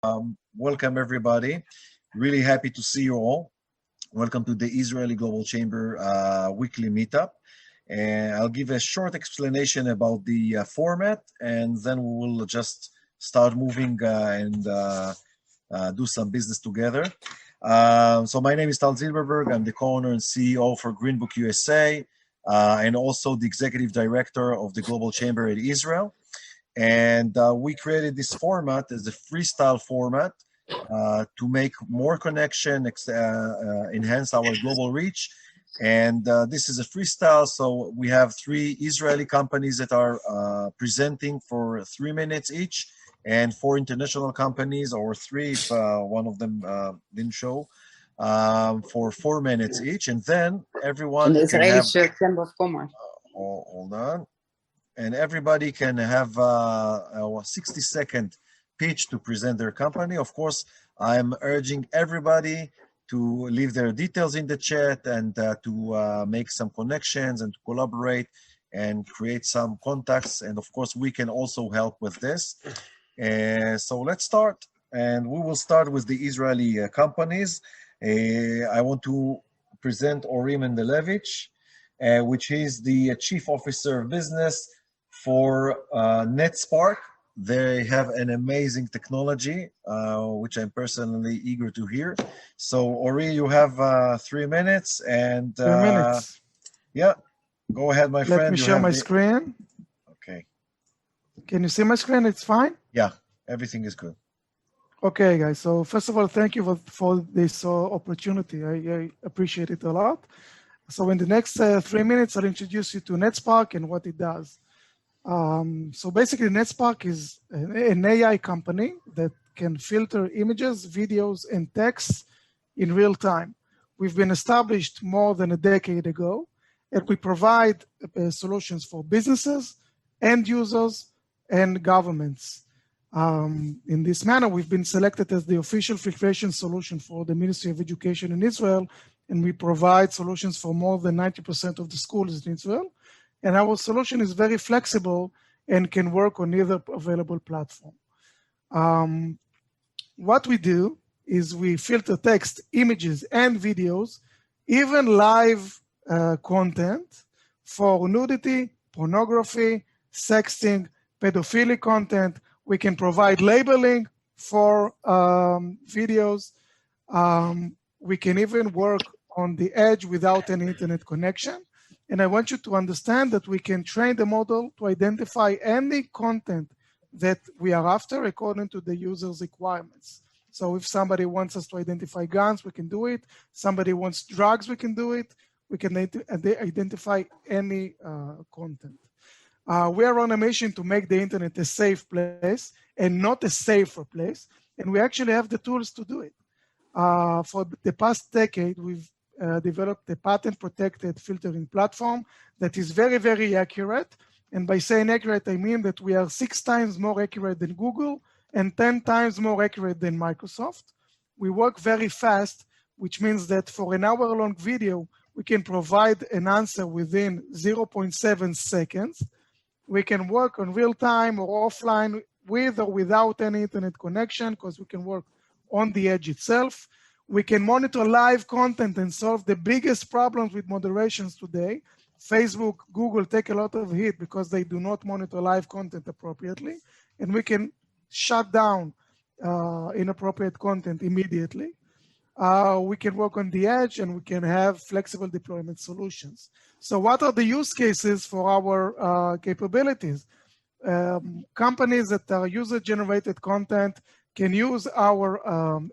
Welcome everybody. Really happy to see you all. Welcome to the Israeli Global Chamber weekly meetup. And I'll give a short explanation about the format, and then we will just start moving and do some business together. So my name is Tal Zilberberg. I'm the co-owner and CEO for Green Book USA, and also the executive director of the Global Chamber in Israel. And we created this format as a freestyle format to make more connection, enhance our global reach. And this is a freestyle, so we have 3 Israeli companies that are presenting for 3 minutes each, and 4 international companies, or 3 if one of them didn't show, for 4 minutes each. And then everyone can have... Chamber of Commerce. Hold on. And everybody can have a 60-second pitch to present their company. Of course, I'm urging everybody to leave their details in the chat and to make some connections and to collaborate and create some contacts. And of course, we can also help with this. So let's start. And we will start with the Israeli companies. I want to present Ori Mendelevich, which is the Chief Officer of Business for NetSpark. They have an amazing technology, which I'm personally eager to hear. So, Ori, you have 3 minutes, and 3 minutes. Yeah, go ahead, my friend. Let me share my screen. Okay. Can you see my screen? It's fine? Yeah, everything is good. Okay, guys. So first of all, thank you for this opportunity. I appreciate it a lot. So in the next 3 minutes, I'll introduce you to NetSpark and what it does. So basically, NetSpark is an AI company that can filter images, videos, and texts in real time. We've been established more than a decade ago, and we provide solutions for businesses, end users, and governments. In this manner, we've been selected as the official filtration solution for the Ministry of Education in Israel, and we provide solutions for more than 90% of the schools in Israel. And our solution is very flexible and can work on either available platform. What we do is we filter text, images, and videos, even live content for nudity, pornography, sexting, pedophilic content. We can provide labeling for videos. We can even work on the edge without any internet connection. And I want you to understand that we can train the model to identify any content that we are after according to the user's requirements. So if somebody wants us to identify guns, we can do it. Somebody wants drugs, we can do it. We can identify any content. We are on a mission to make the internet a safe place and not a safer place. And we actually have the tools to do it. For the past decade, we've developed a patent-protected filtering platform that is very, very accurate. And by saying accurate, I mean that we are 6 times more accurate than Google and 10 times more accurate than Microsoft. We work very fast, which means that for an hour-long video, we can provide an answer within 0.7 seconds. We can work on real-time or offline with or without any internet connection, because we can work on the edge itself. We can monitor live content and solve the biggest problems with moderations today. Facebook, Google take a lot of heat because they do not monitor live content appropriately. And we can shut down inappropriate content immediately. We can work on the edge, and we can have flexible deployment solutions. So what are the use cases for our capabilities? Companies that are user-generated content can use our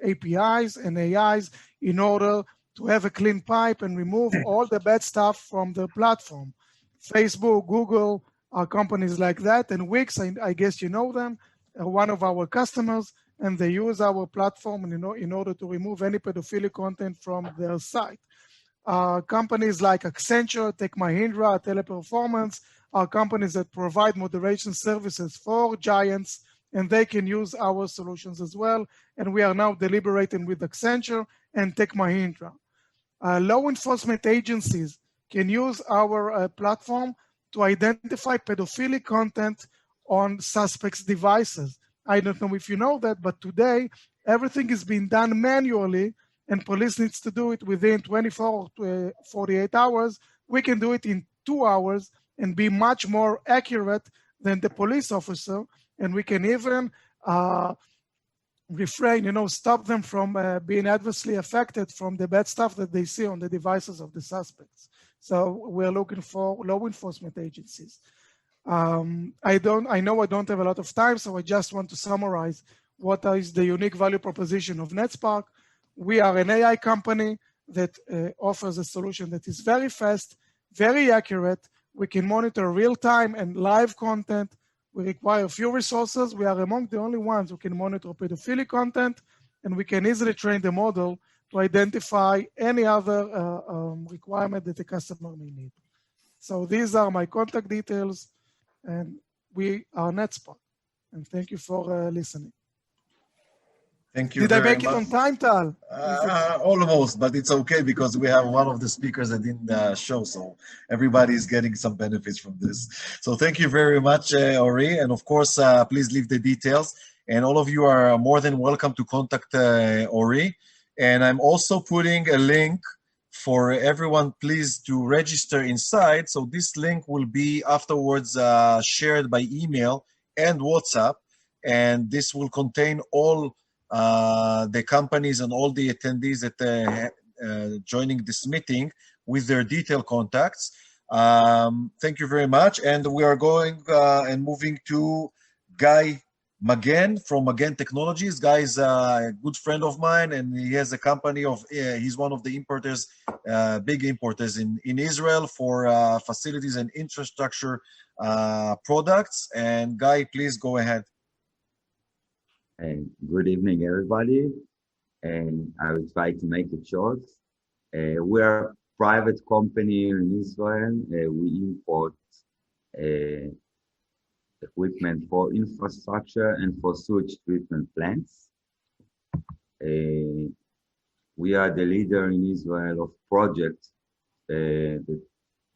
APIs and AIs in order to have a clean pipe and remove all the bad stuff from the platform. Facebook, Google are companies like that, and Wix, I guess you know them, are one of our customers, and they use our platform in order to remove any pedophilic content from their site. Companies like Accenture, Tech Mahindra, Teleperformance are companies that provide moderation services for giants, and they can use our solutions as well. And we are now deliberating with Accenture and Tech Mahindra. Law enforcement agencies can use our platform to identify pedophilic content on suspects' devices. I don't know if you know that, but today everything is being done manually, and police needs to do it within 24 to 48 hours. We can do it in 2 hours and be much more accurate than the police officer, and we can even refrain, stop them from being adversely affected from the bad stuff that they see on the devices of the suspects. So we're looking for law enforcement agencies. I know I don't have a lot of time, so I just want to summarize what is the unique value proposition of NetSpark. We are an AI company that offers a solution that is very fast, very accurate. We can monitor real-time and live content. We require few resources. We are among the only ones who can monitor pedophilic content, and we can easily train the model to identify any other requirement that the customer may need. So these are my contact details, and we are NetSpark. And thank you for listening. Thank you Did I very make it on much. time, Tal? Almost, but it's okay because we have one of the speakers that didn't show, so everybody is getting some benefits from this. So thank you very much, Ori, and of course, please leave the details. And all of you are more than welcome to contact Ori. And I'm also putting a link for everyone, please, to register inside. So this link will be afterwards shared by email and WhatsApp, and this will contain all the companies and all the attendees that joining this meeting with their detailed contacts. Thank you very much. And we are going and moving to Guy Magen from Magen Technologies. Guy is a good friend of mine, and he has a company of, he's one of the importers, big importers in Israel for facilities and infrastructure products. And Guy, please go ahead. Good evening, everybody. And I will try to make it short. We are a private company in Israel. We import equipment for infrastructure and for sewage treatment plants. We are the leader in Israel of projects that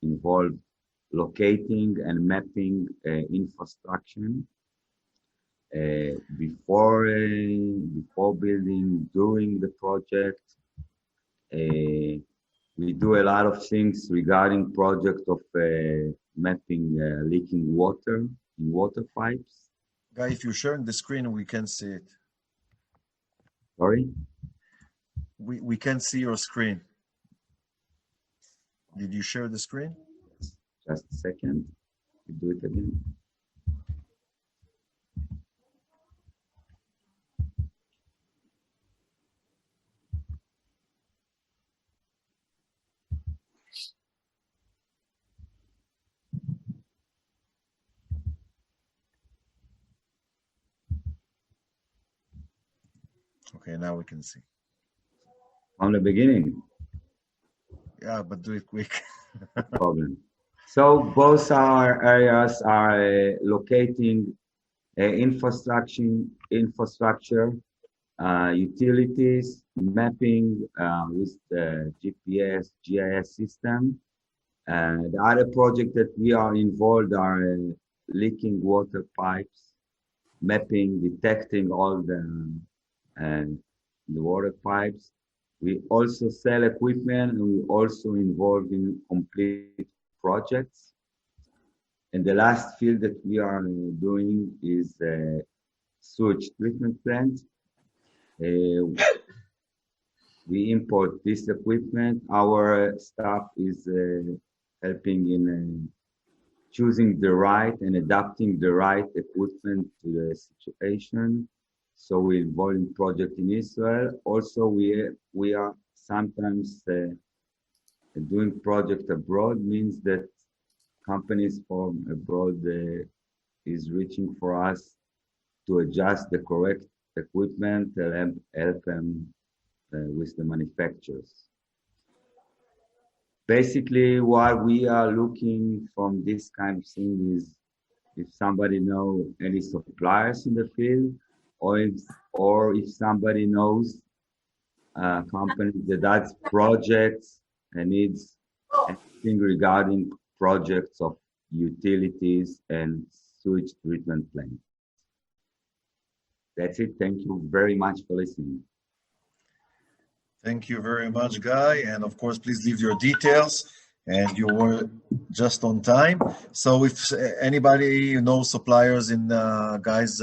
involve locating and mapping infrastructure. Before building, during the project, we do a lot of things regarding project of mapping leaking water in water pipes. Guy, if you're sharing the screen, we can see it. Sorry? We can see your screen. Did you share the screen? Just a second. Do it again. Okay, now we can see. From the beginning. Yeah, but do it quick. No problem. So both our areas are locating infrastructure, utilities, mapping with the GPS, GIS system. The other project that we are involved are leaking water pipes, mapping, detecting all the water pipes. We also sell equipment, and we also involved in complete projects. And the last field that we are doing is sewage treatment plant. We import this equipment. Our staff is helping in choosing the right and adapting the right equipment to the situation. So we involved in project in Israel. Also, we are sometimes doing project abroad, means that companies from abroad is reaching for us to adjust the correct equipment and help them with the manufacturers. Basically, what we are looking from this kind of thing is if somebody know any suppliers in the field, or if somebody knows a company that does projects and needs anything regarding projects of utilities and sewage treatment plants. That's it. Thank you very much for listening. Thank you very much, Guy. And of course, please leave your details. And you were just on time. So if anybody knows suppliers in Guy's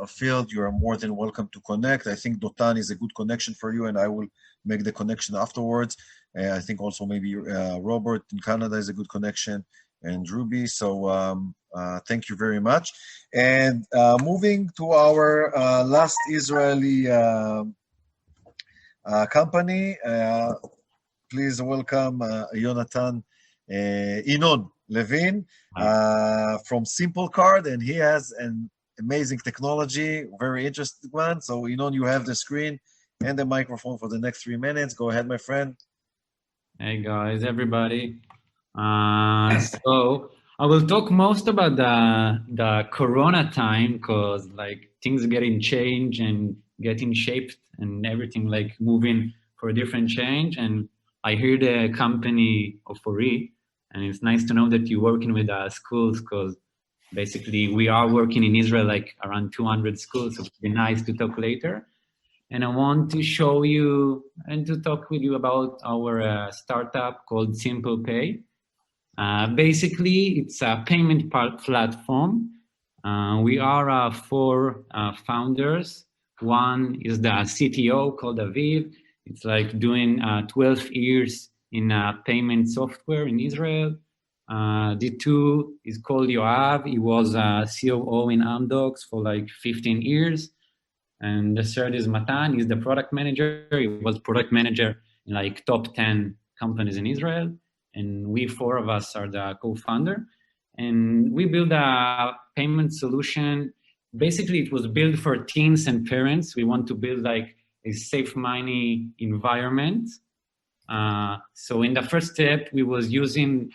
field, you are more than welcome to connect. I think Dotan is a good connection for you, and I will make the connection afterwards. I think also maybe Robert in Canada is a good connection, and Ruby. So thank you very much. And moving to our last Israeli company. Please welcome Jonathan Inon Levin from Simple Card, and he has an amazing technology, very interesting one. So Inon, you have the screen and the microphone for the next 3 minutes. Go ahead, my friend. Hey guys, everybody. So I will talk most about the Corona time because like things getting changed and getting shaped and everything like moving for a different change. And I hear the company of Ori, and it's nice to know that you're working with schools because basically we are working in Israel like around 200 schools. So it'd be nice to talk later. And I want to show you and to talk with you about our startup called Simple Pay. Basically, it's a payment platform. We are 4 founders. One is the CTO called Aviv. It's like doing 12 years in payment software in Israel. The 2 is called Yoav. He was a COO in Amdocs for like 15 years. And the 3rd is Matan. He's the product manager. He was product manager in like top 10 companies in Israel. And we 4 of us are the co-founder. And we build a payment solution. Basically, it was built for teens and parents. We want to build like a safe money environment. So in the first step, we was using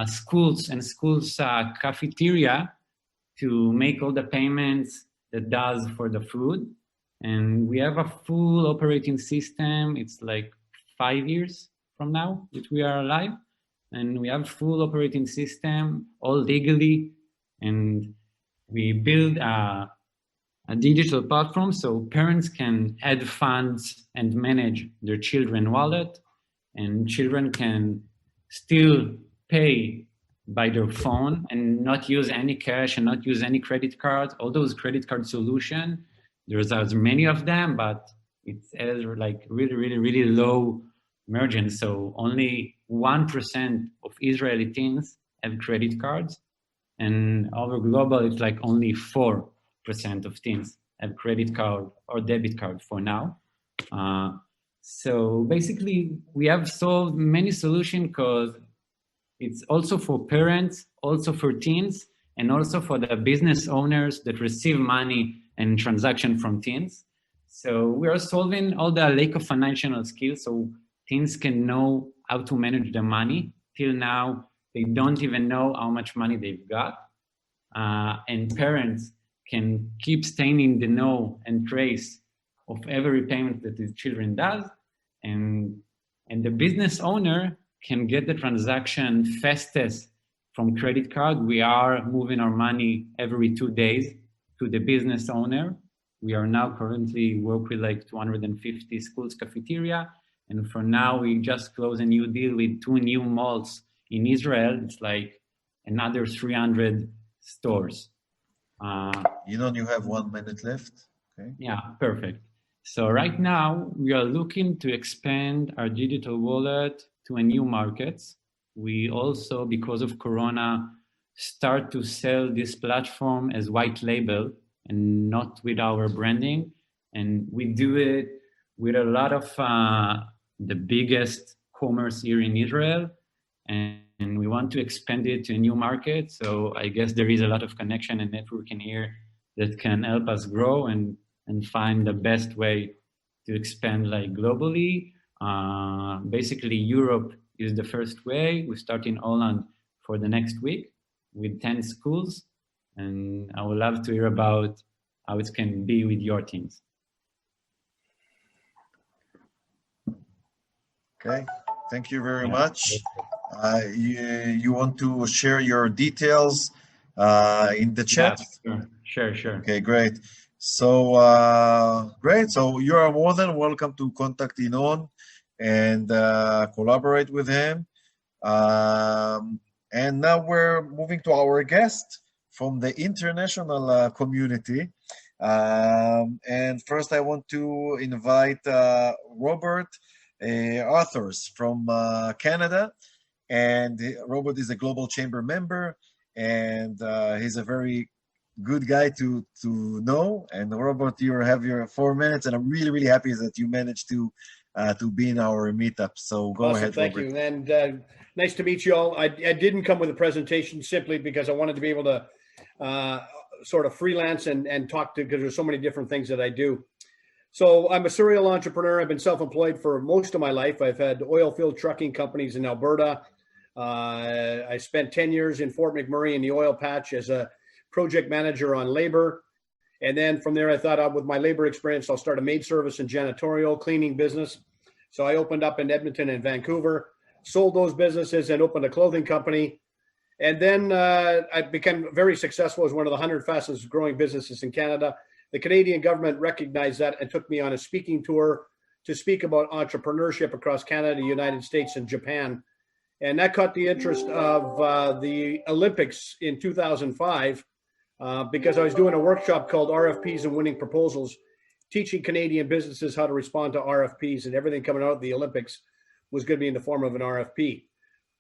schools and schools cafeteria to make all the payments that does for the food. And we have a full operating system. It's like 5 years from now that we are alive. And we have full operating system, all legally. And we build a digital platform so parents can add funds and manage their children wallet. And children can still pay by their phone and not use any cash and not use any credit cards. All those credit card solution, there's as many of them, but it's like really low margin. So only 1% of Israeli teens have credit cards, and over global, it's like only 4% of teens have credit card or debit card for now. So basically, we have solved many solutions because it's also for parents, also for teens, and also for the business owners that receive money and transaction from teens. So we are solving all the lack of financial skills so teens can know how to manage the money. Till now, they don't even know how much money they've got. And parents can keep staying in the know and trace of every payment that his children does. And the business owner can get the transaction fastest from credit card. We are moving our money every 2 days to the business owner. We are now currently work with like 250 schools cafeteria. And for now, we just closed a new deal with 2 new malls in Israel. It's like another 300 stores. You have 1 minute left. Okay. Yeah, perfect. So right now, we are looking to expand our digital wallet to a new markets. We also, because of Corona, start to sell this platform as white label and not with our branding. And we do it with a lot of the biggest commerce here in Israel. And we want to expand it to a new market. So I guess there is a lot of connection and networking here that can help us grow and find the best way to expand like globally. Basically, Europe is the first way. We start in Holland for the next week with 10 schools. And I would love to hear about how it can be with your teams. Okay, thank you very much. You want to share your details in the chat? Yeah, sure. Okay, great. So great. So you are more than welcome to contact Inon and collaborate with him. And now we're moving to our guest from the international community. And first, I want to invite Robert Arthurs from Canada. And Robert is a Global Chamber member, and he's a very good guy to know. And Robert, you have your 4 minutes, and I'm really happy that you managed to be in our meetup. So go Awesome, ahead, thank Robert. you, and nice to meet you all. I didn't come with a presentation simply because I wanted to be able to sort of freelance and talk to, because there's so many different things that I do. So I'm a serial entrepreneur. I've been self-employed for most of my life. I've had oil field trucking companies in Alberta. I spent 10 years in Fort McMurray in the oil patch as a project manager on labor. And then from there, I thought with my labor experience, I'll start a maid service and janitorial cleaning business. So I opened up in Edmonton and Vancouver, sold those businesses and opened a clothing company. And then I became very successful as one of the 100 fastest growing businesses in Canada. The Canadian government recognized that and took me on a speaking tour to speak about entrepreneurship across Canada, the United States, and Japan. And that caught the interest of the Olympics in 2005 because I was doing a workshop called RFPs and Winning Proposals, teaching Canadian businesses how to respond to RFPs, and everything coming out of the Olympics was going to be in the form of an RFP.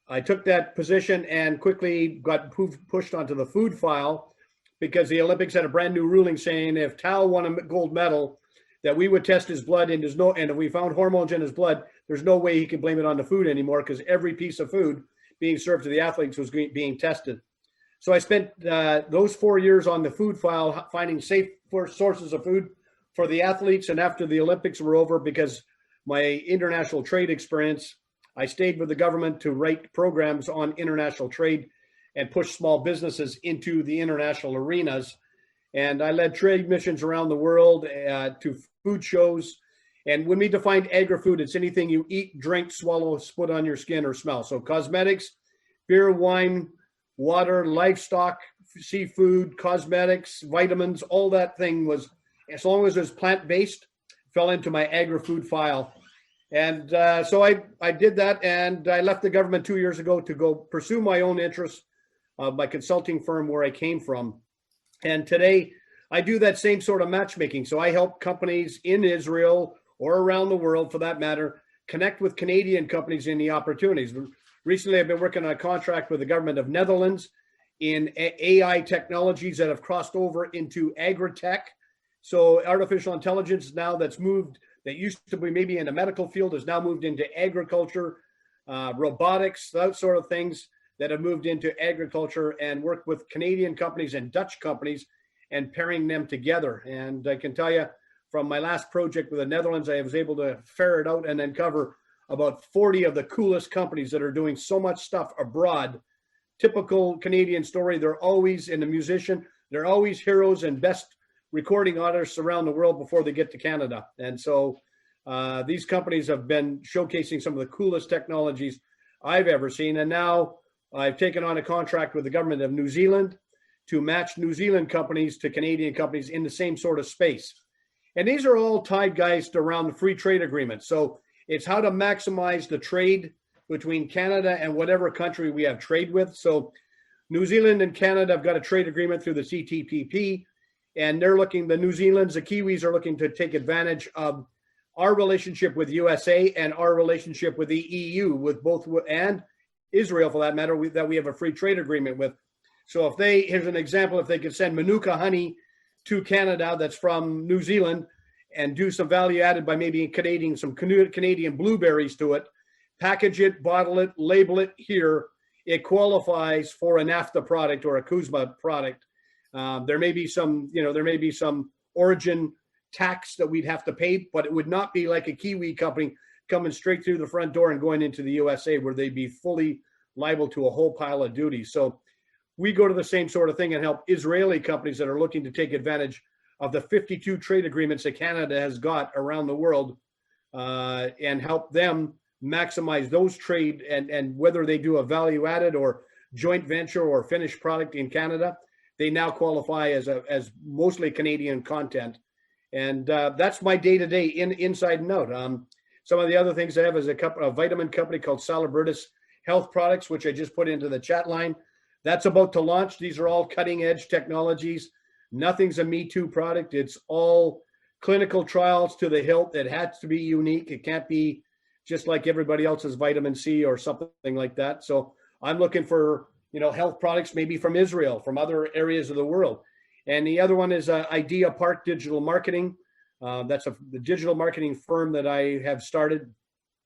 I took that position and quickly got pushed onto the food file because the Olympics had a brand new ruling saying if Tao won a gold medal, that we would test his blood, and if we found hormones in his blood, there's no way he can blame it on the food anymore, because every piece of food being served to the athletes was being tested. So I spent those 4 years on the food file, finding safe sources of food for the athletes. And after the Olympics were over, because my international trade experience, I stayed with the government to write programs on international trade and push small businesses into the international arenas. And I led trade missions around the world to food shows. And when we define agri-food, it's anything you eat, drink, swallow, spit on your skin, or smell. So cosmetics, beer, wine, water, livestock, seafood, cosmetics, vitamins, all that thing was, as long as it was plant-based, fell into my agri-food file. And so I did that, and I left the government 2 years ago to go pursue my own interests of my consulting firm where I came from. And today I do that same sort of matchmaking. So I help companies in Israel or around the world, for that matter, connect with Canadian companies in the opportunities. Recently, I've been working on a contract with the government of Netherlands in AI technologies that have crossed over into agri-tech. So artificial intelligence now that's moved, that used to be maybe in the medical field, has now moved into agriculture, robotics, those sort of things that have moved into agriculture, and work with Canadian companies and Dutch companies and pairing them together. And I can tell you from my last project with the Netherlands, I was able to ferret out and uncover about 40 of the coolest companies that are doing so much stuff abroad. Typical Canadian story. They're always in the musician. They're always heroes and best recording artists around the world before they get to Canada. And so these companies have been showcasing some of the coolest technologies I've ever seen. And now I've taken on a contract with the government of New Zealand to match New Zealand companies to Canadian companies in the same sort of space. And these are all tied, guys, to around the free trade agreement. So it's how to maximize the trade between Canada and whatever country we have trade with. So New Zealand and Canada have got a trade agreement through the CTPP, and they're looking, the New Zealand's, the Kiwis are looking to take advantage of our relationship with USA and our relationship with the EU, with both, and Israel for that matter, that we have a free trade agreement with. So if they, here's an example, if they could send Manuka honey to Canada that's from New Zealand and do some value added by maybe some Canadian blueberries to it, package it, bottle it, label it here, it qualifies for a NAFTA product or a CUSMA product. There may be some, there may be some origin tax that we'd have to pay, but it would not be like a Kiwi company coming straight through the front door and going into the USA, where they'd be fully liable to a whole pile of duties. So we go to the same sort of thing and help Israeli companies that are looking to take advantage of the 52 trade agreements that Canada has got around the world, and help them maximize those trade, and whether they do a value added or joint venture or finished product in Canada, they now qualify as mostly Canadian content. And that's my day-to-day inside and out. Some of the other things I have is a vitamin company called Salibridis Health Products, which I just put into the chat line. That's about to launch. These are all cutting-edge technologies. Nothing's a Me Too product. It's all clinical trials to the hilt. It has to be unique. It can't be just like everybody else's vitamin C or something like that. So I'm looking for, health products maybe from Israel, from other areas of the world. And the other one is Idea Park Digital Marketing. That's the digital marketing firm that I have started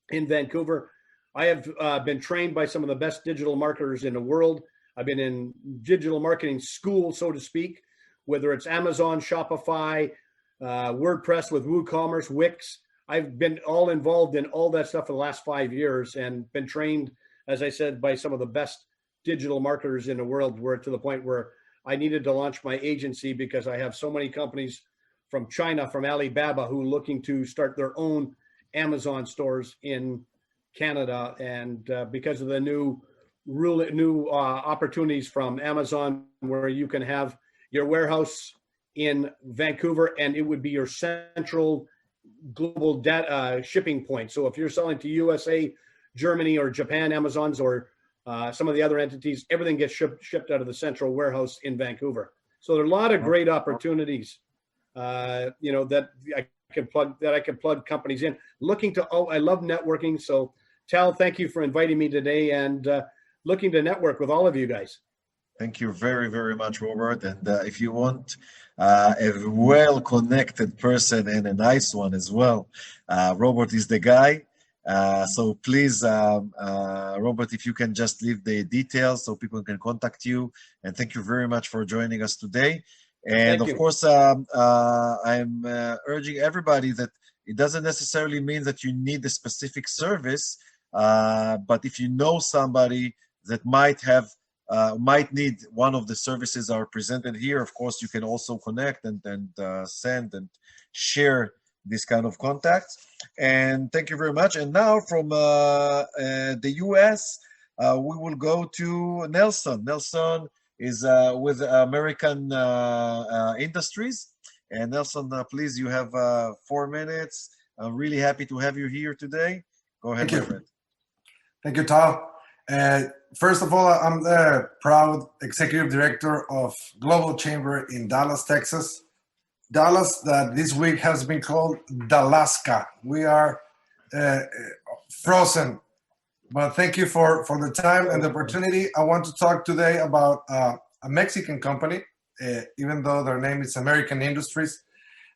in Vancouver. I have been trained by some of the best digital marketers in the world. I've been in digital marketing school, so to speak, whether it's Amazon, Shopify, WordPress with WooCommerce, Wix. I've been all involved in all that stuff for the last 5 years and been trained, as I said, by some of the best digital marketers in the world, where to the point where I needed to launch my agency because I have so many companies from China, from Alibaba, who are looking to start their own Amazon stores in Canada. And because of the new opportunities from Amazon, where you can have your warehouse in Vancouver and it would be your central global data shipping point. So if you're selling to USA, Germany, or Japan, Amazon's, or some of the other entities, everything gets shipped out of the central warehouse in Vancouver. So there are a lot of great opportunities, that I can plug companies in. I love networking. So Tal, thank you for inviting me today, and looking to network with all of you guys. Thank you very, very much, Robert. And if you want a well-connected person and a nice one as well, Robert is the guy. So please, Robert, if you can just leave the details so people can contact you. And thank you very much for joining us today. And Thank of you. course, I'm urging everybody that it doesn't necessarily mean that you need a specific service, but if you know somebody that might need one of the services that are presented here, of course, you can also connect and send and share this kind of contacts. And thank you very much. And now from the US, we will go to Nelson. Nelson is with American Industries. And Nelson, please, you have 4 minutes. I'm really happy to have you here today. Go ahead, my friend. Thank you, Tal. First of all, I'm the proud executive director of Global Chamber in Dallas, Texas. Dallas, that this week has been called Dalaska. We are frozen, but thank you for the time and the opportunity. I want to talk today about a Mexican company, even though their name is American Industries.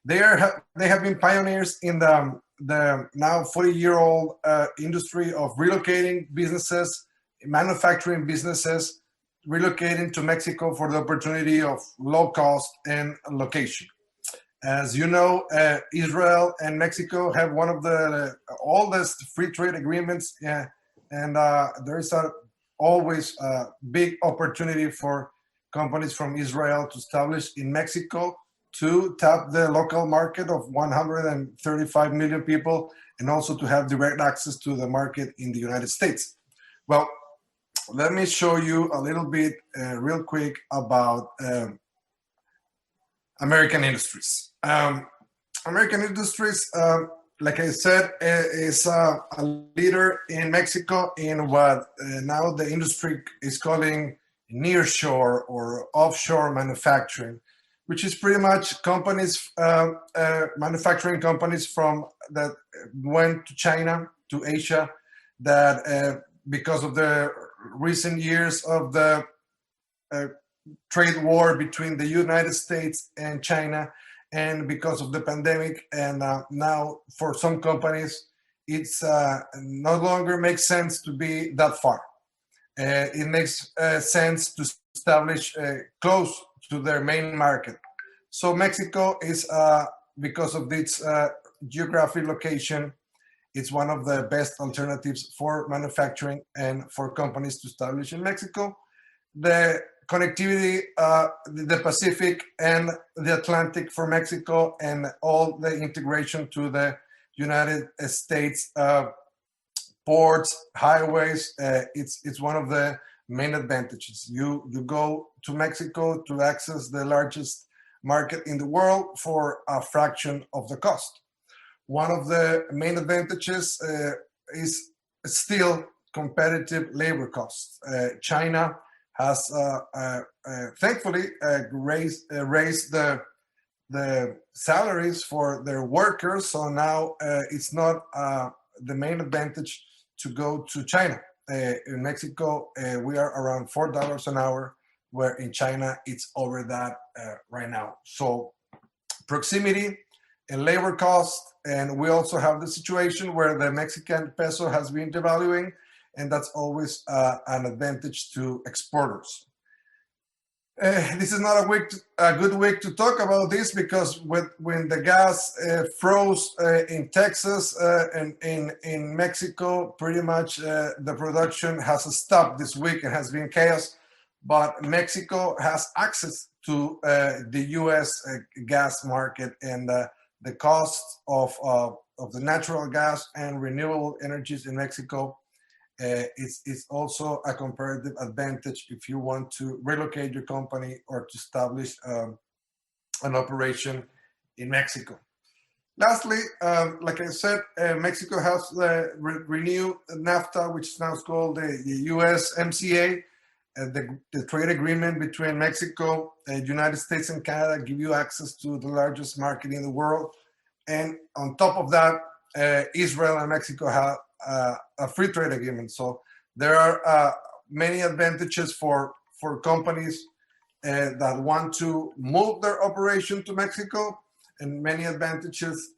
They have been pioneers in the now 40-year-old industry of relocating businesses, manufacturing businesses, relocating to Mexico for the opportunity of low cost and location. As you know, Israel and Mexico have one of the oldest free trade agreements, and there is always a big opportunity for companies from Israel to establish in Mexico to tap the local market of 135 million people, and also to have direct access to the market in the United States. Well, let me show you a little bit real quick about American Industries. American Industries, like I said, is a leader in Mexico in what now the industry is calling nearshore or offshore manufacturing, which is pretty much companies, manufacturing companies from that went to China, to Asia, that because of the recent years of the trade war between the United States and China, and because of the pandemic, and now for some companies, it's no longer makes sense to be that far. It makes sense to establish close to their main market. So Mexico is, because of its geographic location, it's one of the best alternatives for manufacturing and for companies to establish in Mexico. The connectivity, the Pacific and the Atlantic for Mexico, and all the integration to the United States ports, highways, it's one of the main advantages. You go to Mexico to access the largest market in the world for a fraction of the cost. One of the main advantages is still competitive labor costs. China has thankfully raised the salaries for their workers, so now it's not the main advantage to go to China. In Mexico, we are around $4 an hour, where in China it's over that right now. So proximity and labor cost, and we also have the situation where the Mexican peso has been devaluing, and that's always an advantage to exporters. This is not a good week to talk about this, because when the gas froze in Texas and in Mexico, pretty much the production has stopped this week and has been chaos. But Mexico has access to the U.S. Gas market, and the cost of the natural gas and renewable energies in Mexico is also a comparative advantage if you want to relocate your company or to establish an operation in Mexico. Lastly, like I said, Mexico has renewed NAFTA, which is now called the USMCA. The trade agreement between Mexico, United States, and Canada give you access to the largest market in the world. And on top of that, Israel and Mexico have a free trade agreement. So there are many advantages for companies that want to move their operation to Mexico, and many advantages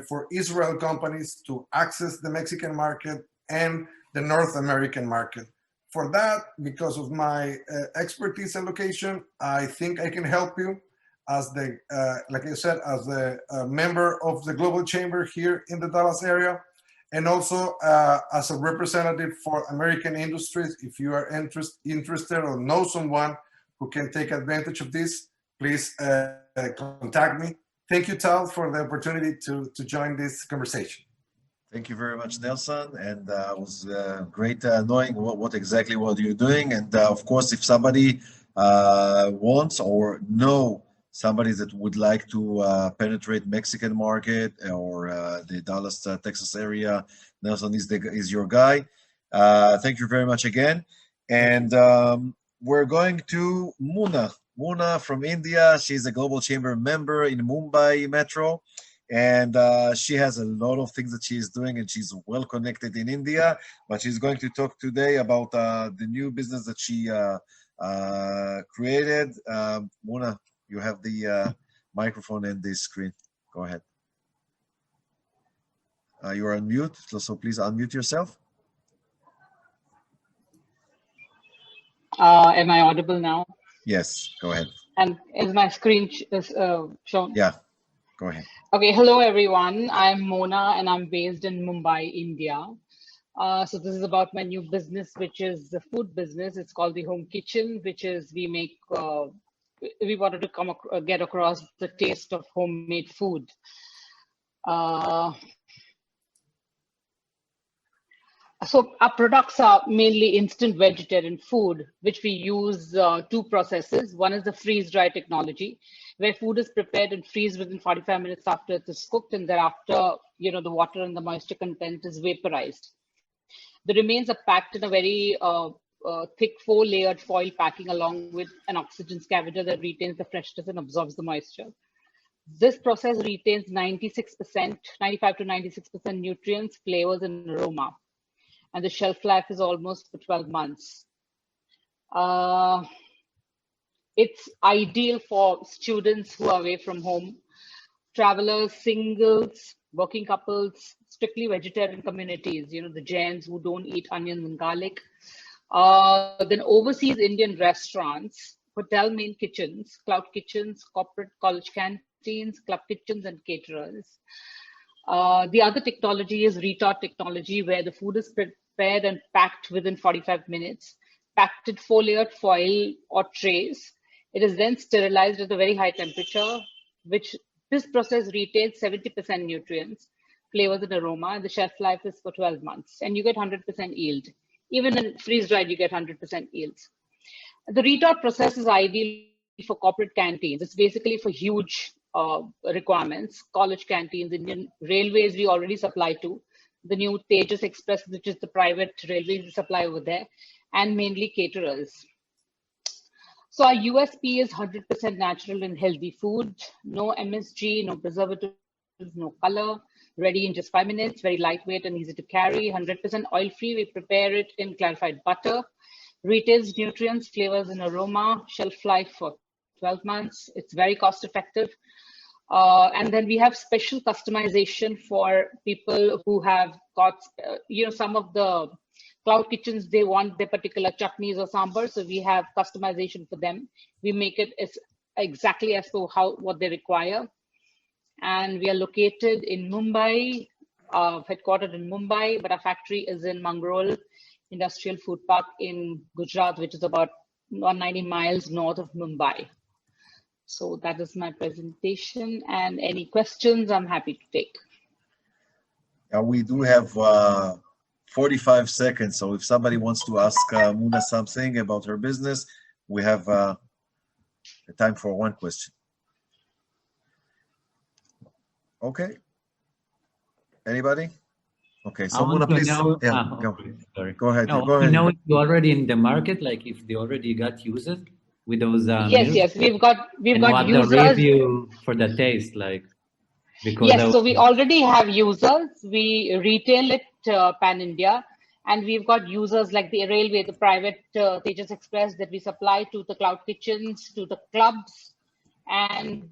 for Israel companies to access the Mexican market and the North American market. For that, because of my expertise and location, I think I can help you as the, like I said, as a member of the Global Chamber here in the Dallas area, and also as a representative for American industries. If you are interested or know someone who can take advantage of this, please contact me. Thank you, Tal, for the opportunity to join this conversation. Thank you very much, Nelson, and it was great knowing what exactly what you're doing. And of course, if somebody wants or know somebody that would like to penetrate Mexican market or the Dallas, Texas area, Nelson is your guy. Thank you very much again. And we're going to Muna from India. She's a Global Chamber member in Mumbai Metro. And she has a lot of things that she's doing, and she's well connected in India. But she's going to talk today about the new business that she created. Muna, you have the microphone and the screen. Go ahead. You are on mute, so please unmute yourself. Am I audible now? Yes, go ahead. And is my screen shown? Yeah, go ahead. Okay, hello everyone. I'm Mona and I'm based in Mumbai, India. So this is about my new business, which is the food business. It's called the Home Kitchen, which is we make, we wanted to get across the taste of homemade food. So our products are mainly instant vegetarian food, which we use two processes. One is the freeze-dry technology, where food is prepared and freezed within 45 minutes after it is cooked, and thereafter, the water and the moisture content is vaporized. The remains are packed in a very thick 4-layered foil packing, along with an oxygen scavenger that retains the freshness and absorbs the moisture. This process retains 96%, 95 to 96% nutrients, flavors, and aroma. And the shelf life is almost for 12 months. It's ideal for students who are away from home, travelers, singles, working couples, strictly vegetarian communities, the Jains who don't eat onions and garlic. Then overseas Indian restaurants, hotel main kitchens, cloud kitchens, corporate college canteens, club kitchens, and caterers. The other technology is retard technology, where the food is prepared and packed within 45 minutes, packed in 4-layered foil or trays. It is then sterilized at a very high temperature, which this process retains 70% nutrients, flavors, and aroma, and the shelf life is for 12 months, and you get 100% yield. Even in freeze-dried, you get 100% yields. The retort process is ideal for corporate canteens. It's basically for huge requirements, college canteens, Indian railways we already supply to, the new Tejas Express, which is the private railways we supply over there, and mainly caterers. So our USP is 100% natural and healthy food, no MSG, no preservatives, no color, ready in just 5 minutes, very lightweight and easy to carry, 100% oil-free. We prepare it in clarified butter, retains nutrients, flavors, and aroma, shelf life for 12 months. It's very cost-effective. And then we have special customization for people who have got, some of the cloud kitchens, they want their particular chutneys or sambar. So we have customization for them. We make it exactly as to what they require. And we are located in Mumbai, headquartered in Mumbai, but our factory is in Mangrol Industrial Food Park in Gujarat, which is about 190 miles north of Mumbai. So that is my presentation, and any questions I'm happy to take. We do have 45 seconds, so if somebody wants to ask Muna something about her business, we have time for one question. Okay. Anybody? Okay, so Muna, please. Sorry. Go ahead. No, go ahead. Know if you're already in the market, like if they already got users with those yes, we've got what users. The review for the taste, like, because yes, so we already have users. We retail it pan India, and we've got users like the railway, the private Tejas Express that we supply to the cloud kitchens, to the clubs, and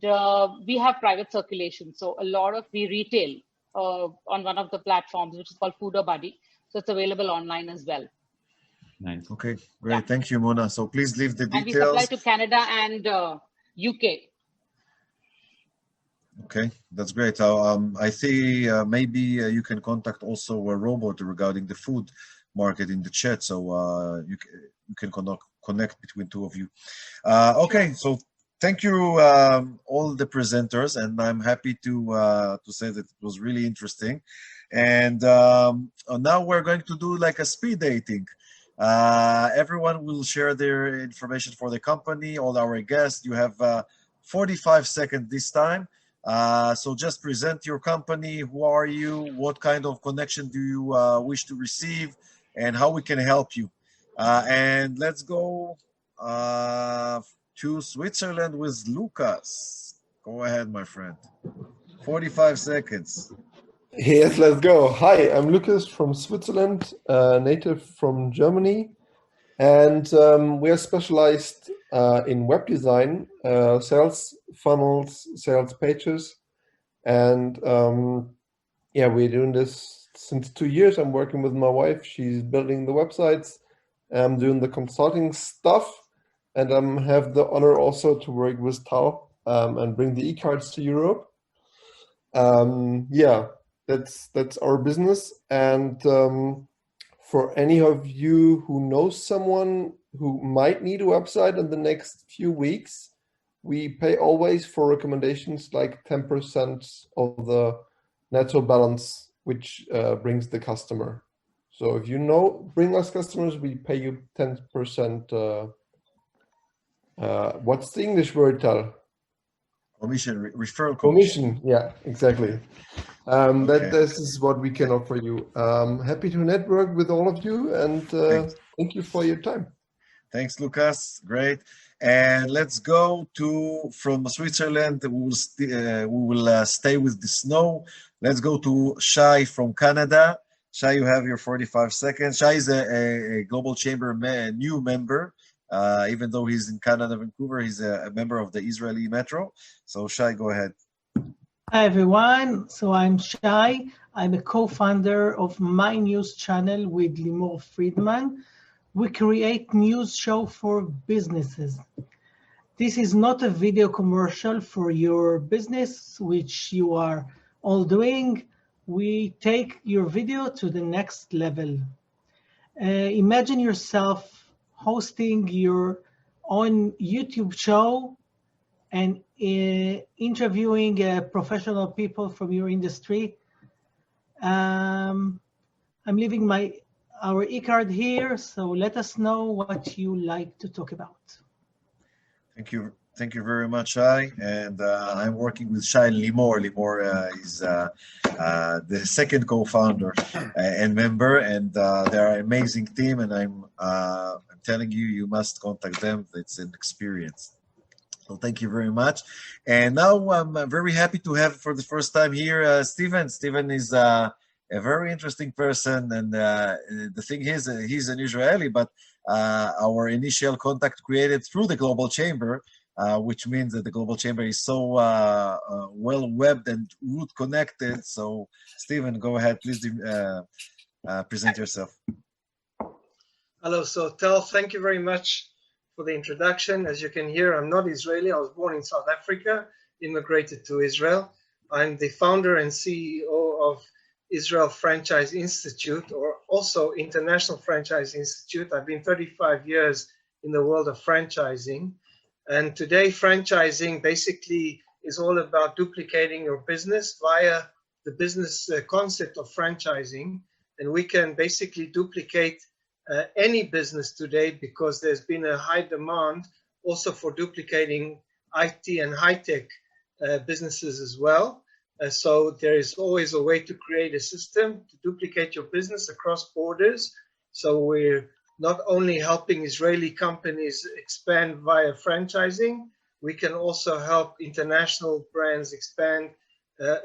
we have private circulation. So a lot of we retail on one of the platforms, which is called Fooder Buddy. So it's available online as well. Nice. Okay, great. Yeah. Thank you, Mona. So please leave the details. And we supply to Canada and UK. Okay, that's great. I see maybe you can contact also a robot regarding the food market in the chat, so you can connect between two of you. Okay, so thank you all the presenters, and I'm happy to say that it was really interesting. And now we're going to do like a speed dating. Everyone will share their information for the company. All our guests, you have 45 seconds this time. So just present your company. Who are you? What kind of connection do you wish to receive? And how we can help you. And let's go to Switzerland with Lucas. Go ahead, my friend. 45 seconds. Yes, let's go. Hi, I'm Lucas from Switzerland, native from Germany. And we are specialized in web design, sales funnels, sales pages. And yeah, we're doing this since 2 years. I'm working with my wife. She's building the websites. I'm doing the consulting stuff. And I have the honor also to work with Tao and bring the e-cards to Europe. Yeah, that's our business. And for any of you who knows someone who might need a website in the next few weeks, we pay always for recommendations like 10% of the netto balance, which brings the customer. So if you know, bring us customers, we pay you 10%. What's the English word, Tal? Commission, referral commission. Yeah, exactly. Okay. This is what we can offer you. Happy to network with all of you, and thank you for your time. Thanks, Lucas. Great. And let's go from Switzerland. We will stay with the snow. Let's go to Shai from Canada. Shai, you have your 45 seconds. Shai is a Global Chamber new member. Even though he's in Canada, Vancouver, he's a member of the Israeli Metro. So Shai, go ahead. Hi, everyone. So I'm Shai. I'm a co-founder of My News channel with Limor Friedman. We create news show for businesses. This is not a video commercial for your business, which you are all doing. We take your video to the next level. Imagine yourself hosting your own YouTube show and interviewing professional people from your industry. I'm leaving my our e-card here, so let us know what you like to talk about. Thank you very much, Shai. And I'm working with Shai and Limor. Limor is the second co-founder and member, and they're an amazing team. And I'm telling you, you must contact them. It's an experience. So thank you very much. And now I'm very happy to have for the first time here Steven. Steven is a very interesting person, and the thing is, he's an Israeli, but our initial contact created through the Global Chamber, which means that the Global Chamber is so well-webbed and root connected. So, Steven, go ahead, please present yourself. Hello, so Tal, thank you very much for the introduction. As you can hear, I'm not Israeli. I was born in South Africa, immigrated to Israel. I'm the founder and CEO of Israel Franchise Institute, or also International Franchise Institute. I've been 35 years in the world of franchising. And today, franchising basically is all about duplicating your business via the business concept of franchising. And we can basically duplicate any business today because there's been a high demand also for duplicating IT and high-tech businesses as well. So there is always a way to create a system to duplicate your business across borders. So we're not only helping Israeli companies expand via franchising, we can also help international brands expand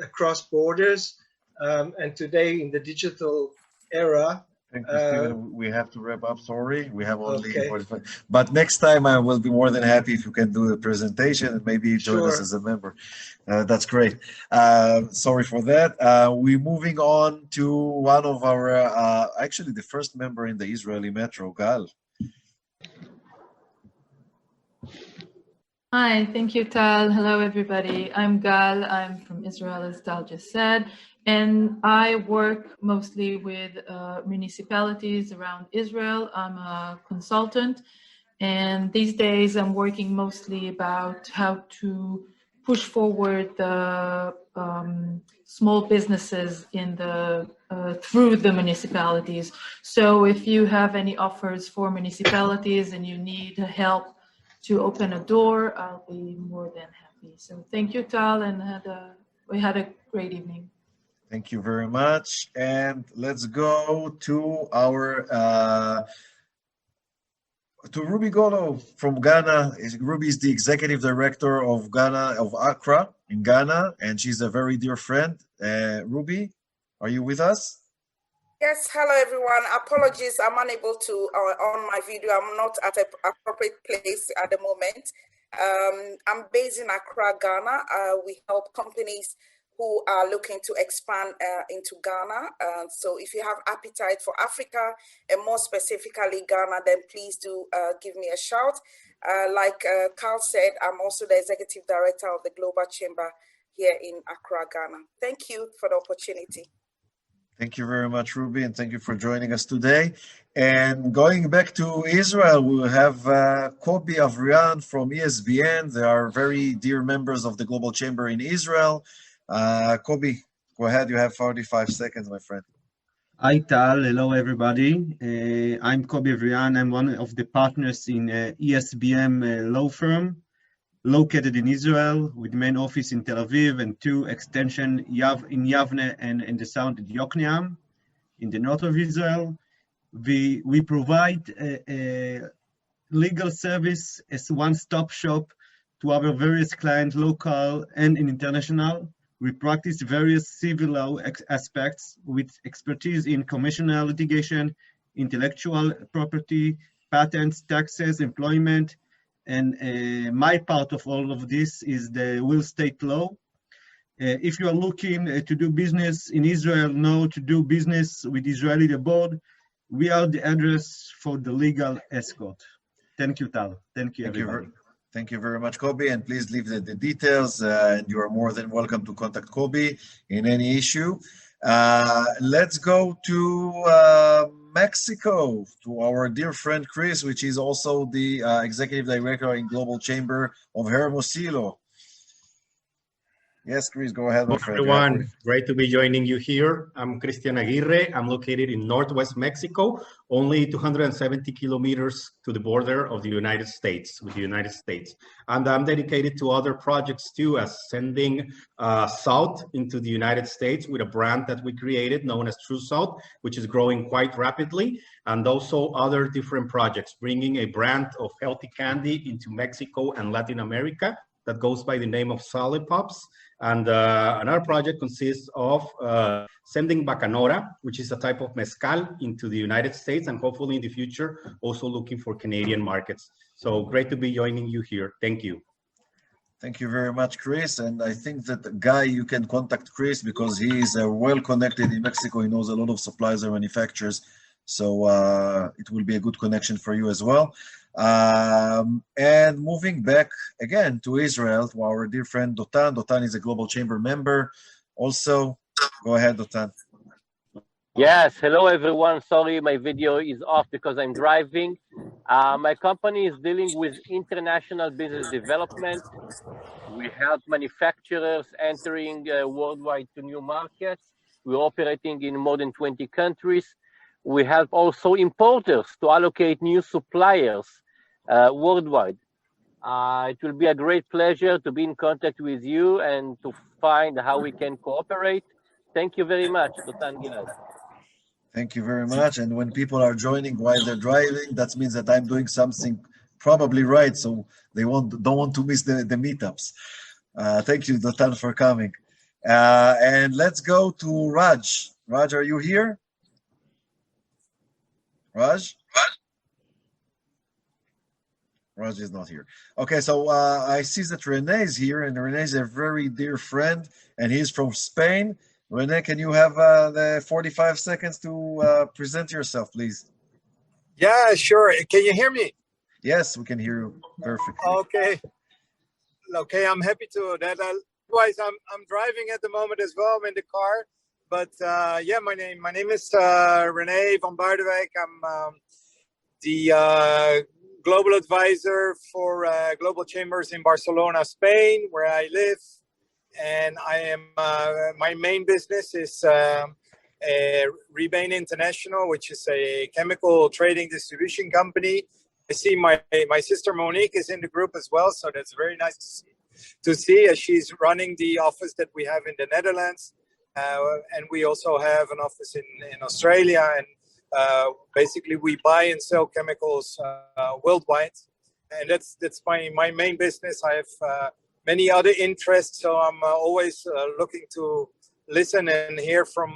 across borders. And today in the digital era, Thank you, Steven. We have to wrap up. Sorry, we have only Okay. 45. But next time I will be more than happy if you can do the presentation and maybe join us Sure. as a member. That's great. Sorry for that. We're moving on to one of our, actually the first member in the Israeli Metro, Gal. Hi, thank you, Tal. Hello, everybody. I'm Gal. I'm from Israel, as Tal just said, and I work mostly with municipalities around Israel. I'm a consultant, and these days I'm working mostly about how to push forward the small businesses in the through the municipalities. So if you have any offers for municipalities and you need help to open a door, I'll be more than happy. So thank you, Tal, and we had a great evening. Thank you very much. And let's go to our to Ruby Golo from Ghana. Ruby is the executive director of Ghana, of Accra in Ghana, and she's a very dear friend. Ruby, are you with us? Yes, hello everyone. Apologies, I'm unable to on my video. I'm not at an appropriate place at the moment. I'm based in Accra, Ghana. We help companies who are looking to expand into Ghana. So if you have appetite for Africa and more specifically Ghana, then please do give me a shout. Like Carl said, I'm also the executive director of the Global Chamber here in Accra, Ghana. Thank you for the opportunity. Thank you very much, Ruby, and thank you for joining us today. And going back to Israel, we'll have Kobi Avrian from ESBN. They are very dear members of the Global Chamber in Israel. Kobi, go ahead. You have 45 seconds, my friend. Hi, Tal. Hello, everybody. I'm Kobi Avrian. I'm one of the partners in ESBM law firm located in Israel with main office in Tel Aviv and two extension in Yavne and in the south at Yokneam in the north of Israel. We provide legal service as one-stop shop to our various clients, local and international. We practice various civil law aspects with expertise in commercial litigation, intellectual property, patents, taxes, employment, and my part of all of this is the real estate law. If you are looking to do business in Israel, know to do business with Israeli board, we are the address for the legal escort. Thank you, Tal. Thank you, everybody. Thank you very much, Kobi, and please leave the details, and you are more than welcome to contact Kobi in any issue. Let's go to Mexico, to our dear friend Chris, which is also the executive director in Global Chamber of Hermosillo. Yes, Chris, go ahead, my Hello, friend. everyone. Great to be joining you here. I'm Cristian Aguirre. I'm located in Northwest Mexico, only 270 kilometers to the border of the United States, with the United States. And I'm dedicated to other projects too, as sending salt into the United States with a brand that we created known as True Salt, which is growing quite rapidly. And also other different projects, bringing a brand of healthy candy into Mexico and Latin America that goes by the name of Solid Pops. And another project consists of sending bacanora, which is a type of mezcal, into the United States, and hopefully in the future, also looking for Canadian markets. So great to be joining you here. Thank you. Thank you very much, Chris. And I think that Guy, you can contact Chris because he is well connected in Mexico. He knows a lot of suppliers and manufacturers. So it will be a good connection for you as well. And moving back again to Israel, to our dear friend Dotan. Dotan is a Global Chamber member. Also, go ahead, Dotan. Yes, hello everyone. Sorry, my video is off because I'm driving. My company is dealing with international business development. We help manufacturers entering worldwide to new markets. We're operating in more than 20 countries. We help also importers to allocate new suppliers worldwide. It will be a great pleasure to be in contact with you and to find how we can cooperate. Thank you very much, Dotan Gilad. Thank you very much. And when people are joining while they're driving, that means that I'm doing something probably right, so they don't want to miss the meetups. Thank you, Dotan, for coming. And let's go to Raj. Raj, are you here? Raj? Raj is not here. Okay, so I see that Rene is here, and Rene is a very dear friend, and he's from Spain. Rene, can you have the 45 seconds to present yourself, please? Yeah, sure. Can you hear me? Yes, we can hear you. Perfect. Okay. Okay, I'm happy to that. Otherwise, I'm driving at the moment as well. I'm in the car. But yeah, my name is Rene van Baardewijk. I'm the global advisor for Global Chambers in Barcelona, Spain, where I live. And I am my main business is Rebane International, which is a chemical trading distribution company. I see my sister Monique is in the group as well, so that's very nice to see as she's running the office that we have in the Netherlands. And we also have an office in Australia, and basically we buy and sell chemicals worldwide, and that's my main business. I have many other interests, so I'm always looking to listen and hear from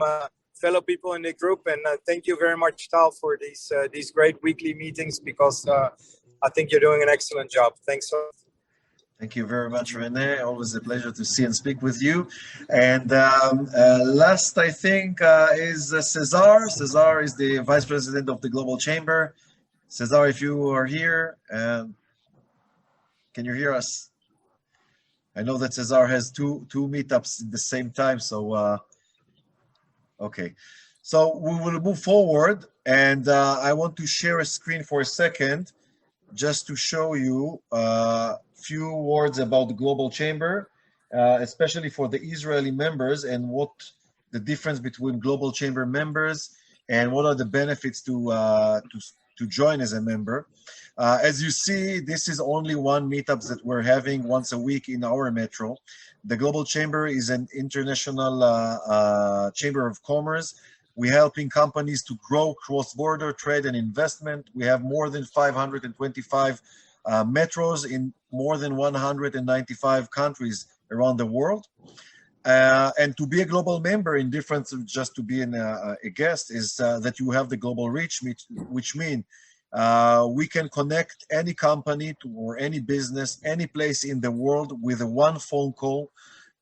fellow people in the group. And thank you very much, Tal, for these great weekly meetings, because I think you're doing an excellent job. Thanks so much. Thank you very much, Rene. Always a pleasure to see and speak with you. And last, I think, is Cesar. Cesar is the Vice President of the Global Chamber. Cesar, if you are here, can you hear us? I know that Cesar has two meetups at the same time, so okay. So we will move forward, and I want to share a screen for a second just to show you few words about the Global Chamber, especially for the Israeli members, and what the difference between Global Chamber members and what are the benefits to join as a member. As you see, this is only one meetup that we're having once a week in our metro. The Global Chamber is an international chamber of commerce. We're helping companies to grow cross-border trade and investment. We have more than 525 metros in more than 195 countries around the world. And to be a global member, in difference of just to be a guest, is that you have the global reach, which means we can connect any company to, or any business, any place in the world with a one phone call,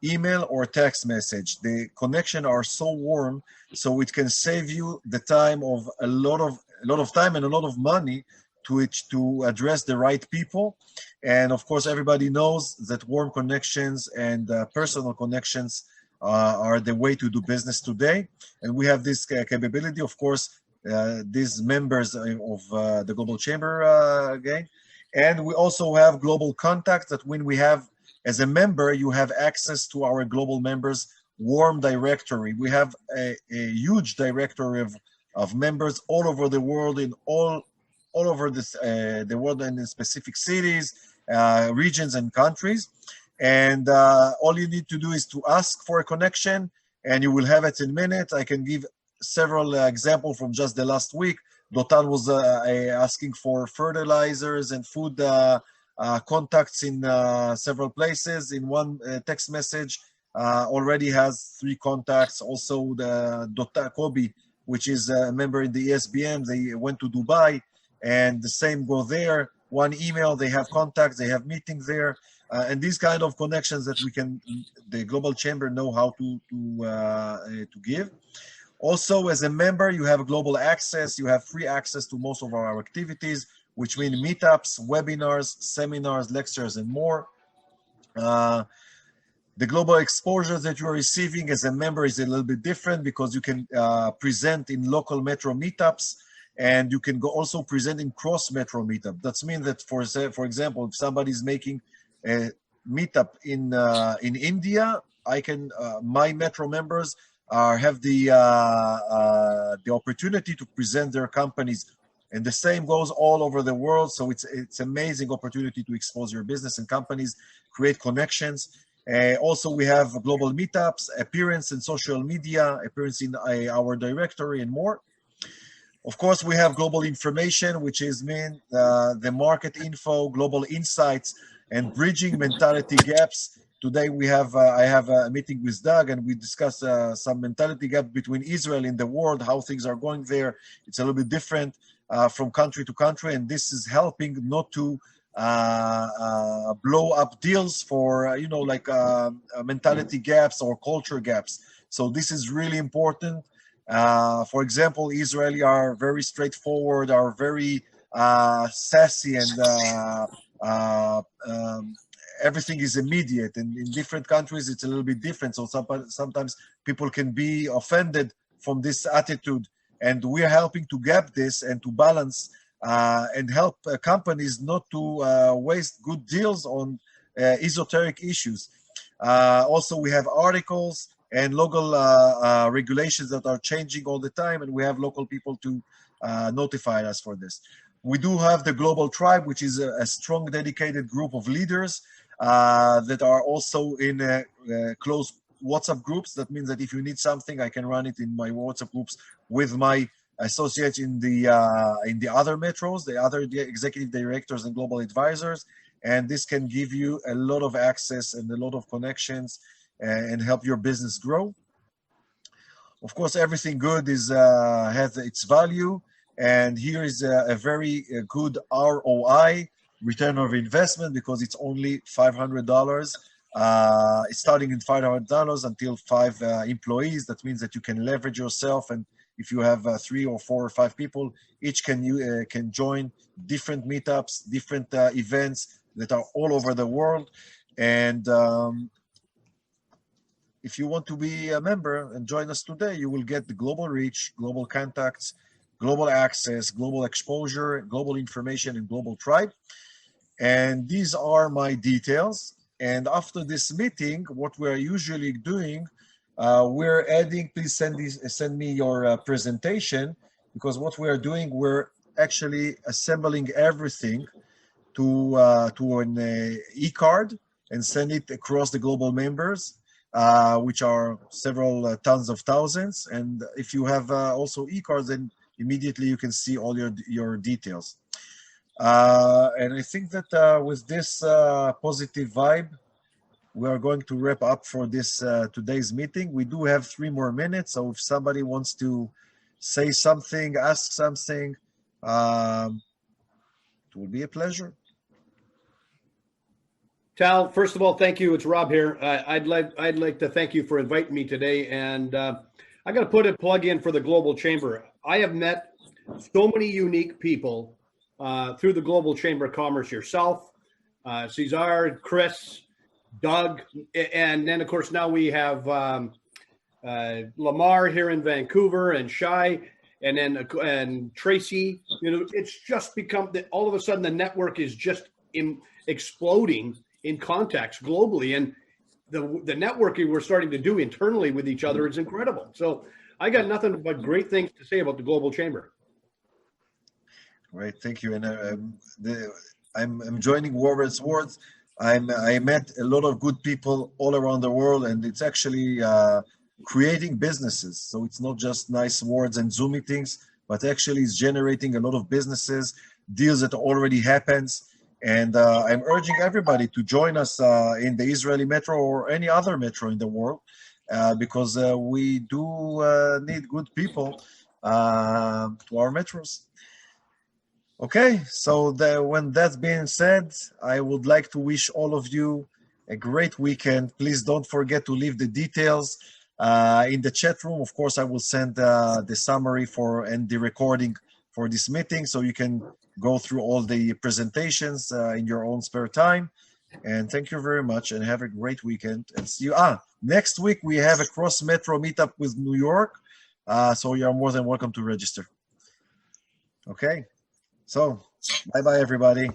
email, or text message. The connection are so warm, so it can save you the time of a lot of time and a lot of money to address the right people. And of course, everybody knows that warm connections and personal connections are the way to do business today. And we have this capability, of course, these members of the Global Chamber again. And we also have global contacts that when we have As a member, you have access to our global members warm directory. We have a huge directory of members all over the world, in all over this, the world, and in specific cities, regions, and countries. And all you need to do is to ask for a connection, and you will have it in minutes. I can give several examples from just the last week. Dotan was asking for fertilizers and food contacts in several places. In one text message, already has 3 contacts. Also, the Dotan Kobe, which is a member in the ESBM, they went to Dubai, and the same go there. One email, they have contacts, they have meetings there. And these kind of connections that we can, the Global Chamber know how to give. Also, as a member, you have global access. You have free access to most of our activities, which mean meetups, webinars, seminars, lectures, and more. The global exposure that you are receiving as a member is a little bit different, because you can present in local metro meetups, and you can also present in cross metro meetup. That means that, for example, if somebody's making a meetup in India, I can my metro members have the opportunity to present their companies, and the same goes all over the world. So it's amazing opportunity to expose your business and companies, create connections. Also, we have global meetups, appearance in social media, appearance in our directory, and more. Of course, we have global information, which is the market info, global insights, and bridging mentality gaps. Today we have I have a meeting with Doug, and we discuss some mentality gap between Israel and the world, how things are going there. It's a little bit different from country to country, and this is helping not to blow up deals for mentality gaps or culture gaps. So this is really important. For example, Israeli are very straightforward, are very sassy, and everything is immediate. And in different countries, it's a little bit different. So sometimes people can be offended from this attitude. And we're helping to gap this and to balance and help companies not to waste good deals on esoteric issues. Also, we have articles and local regulations that are changing all the time, and we have local people to notify us for this. We do have the Global Tribe, which is a strong, dedicated group of leaders that are also in close WhatsApp groups. That means that if you need something, I can run it in my WhatsApp groups with my associates in the other metros, the other executive directors and global advisors, and this can give you a lot of access and a lot of connections and help your business grow. Of course, everything good is has its value, and here is a very good ROI, return of investment, because it's only $500. It's starting in $500 until 5 employees. That means that you can leverage yourself, and if you have 3 or 4 or 5 people, each can join different meetups, different events that are all over the world. And if you want to be a member and join us today, you will get the global reach, global contacts, global access, global exposure, global information, and global tribe. And these are my details. And after this meeting, what we're usually doing, we're adding, please send me your presentation, because what we are doing, we're actually assembling everything to an e-card and send it across the global members, which are several tons of thousands. And if you have also e-cards, then immediately you can see all your details. And I think that with this positive vibe, we are going to wrap up for this today's meeting. We do have 3 more minutes, so if somebody wants to say something, ask something, it will be a pleasure. Tal, first of all, thank you. It's Rob here. I'd like to thank you for inviting me today, and I got to put a plug in for the Global Chamber. I have met so many unique people through the Global Chamber of Commerce. Yourself, Cesar, Chris, Doug, and then of course now we have Lamar here in Vancouver, and Shai, and Tracy. You know, it's just become that all of a sudden the network is just exploding, in contacts globally. And the networking we're starting to do internally with each other is incredible. So I got nothing but great things to say about the Global Chamber. Great, thank you. And I'm joining Warren's words. I met a lot of good people all around the world, and it's actually creating businesses. So it's not just nice words and Zoom meetings, but actually it's generating a lot of businesses, deals that already happens. And I'm urging everybody to join us in the Israeli metro or any other metro in the world, because we do need good people to our metros. Okay, so when that's being said, I would like to wish all of you a great weekend. Please don't forget to leave the details in the chat room. Of course, I will send the summary and the recording for this meeting, so you can go through all the presentations in your own spare time. And thank you very much, and have a great weekend. And see you. Next week we have a cross metro meetup with New York, so you are more than welcome to register. Okay. So, bye-bye, everybody.